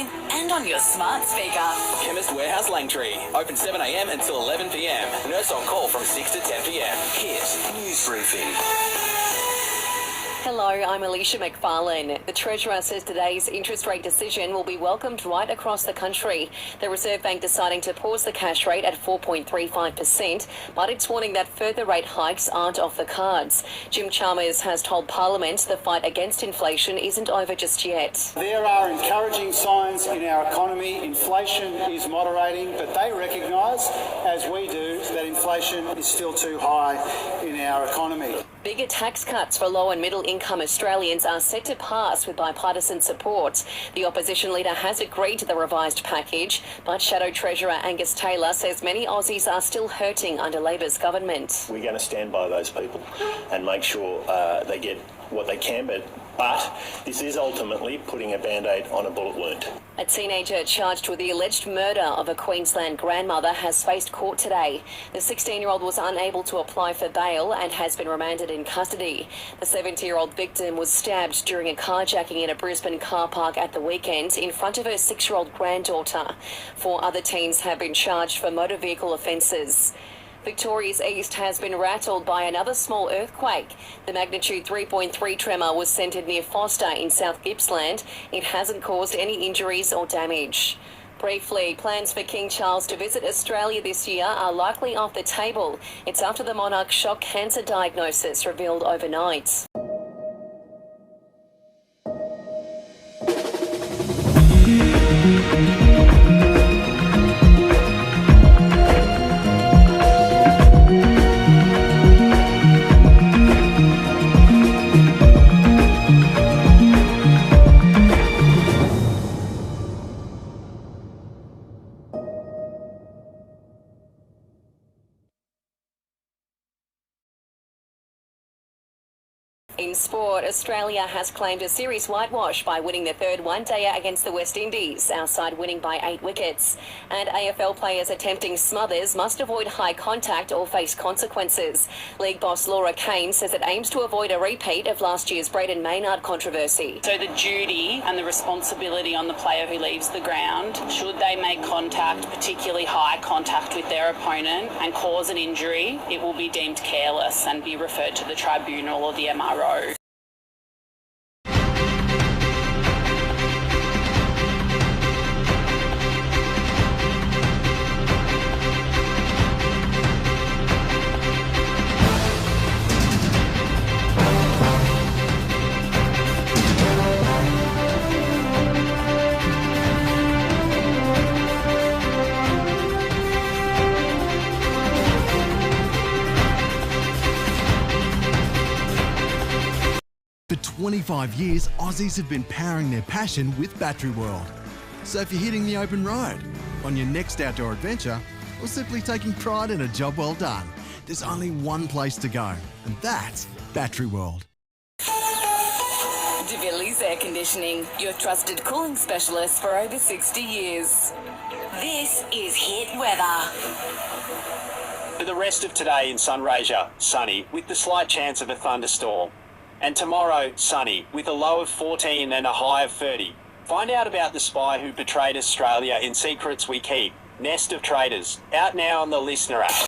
online and on your smart speaker. Chemist Warehouse Langtree. Open 7 a.m. until 11 p.m. Nurse on call from 6 to 10 p.m. Here's News Briefing. Hello, I'm Alicia McFarland. The Treasurer says today's interest rate decision will be welcomed right across the country. The Reserve Bank deciding to pause the cash rate at 4.35%, but it's warning that further rate hikes aren't off the cards. Jim Chalmers has told Parliament the fight against inflation isn't over just yet. There are encouraging signs in our economy. Inflation is moderating, but they recognise, as we do, that inflation is still too high in our economy. Bigger tax cuts for low and middle income Australians are set to pass with bipartisan support. The opposition leader has agreed to the revised package, but Shadow Treasurer Angus Taylor says many Aussies are still hurting under Labor's government. We're going to stand by those people and make sure they get what they can, but this is ultimately putting a band-aid on a bullet wound. A teenager charged with the alleged murder of a Queensland grandmother has faced court today. The 16-year-old was unable to apply for bail and has been remanded in custody. The 70-year-old victim was stabbed during a carjacking in a Brisbane car park at the weekend in front of her 6-year-old granddaughter. 4 other teens have been charged for motor vehicle offences. Victoria's east has been rattled by another small earthquake. The magnitude 3.3 tremor was centred near Foster in South Gippsland. It hasn't caused any injuries or damage. Briefly, plans for King Charles to visit Australia this year are likely off the table. It's after the monarch's shock cancer diagnosis revealed overnight. In sport, Australia has claimed a series whitewash by winning the third one-dayer against the West Indies, our side winning by 8 wickets. And AFL players attempting smothers must avoid high contact or face consequences. League boss Laura Kane says it aims to avoid a repeat of last year's Braden Maynard controversy. So the duty and the responsibility on the player who leaves the ground, should they make contact, particularly high contact with their opponent, and cause an injury, it will be deemed careless and be referred to the tribunal or the MRO. For 25 years, Aussies have been powering their passion with Battery World. So if you're hitting the open road, on your next outdoor adventure, or simply taking pride in a job well done, there's only one place to go, and that's Battery World. DeVilliers Air Conditioning, your trusted cooling specialist for over 60 years. This is Hit Weather. For the rest of today in Sunraysia, sunny with the slight chance of a thunderstorm. And tomorrow, sunny with a low of 14 and a high of 30. Find out about the spy who betrayed Australia in Secrets We Keep. Nest of Traitors. Out now on the Listener app.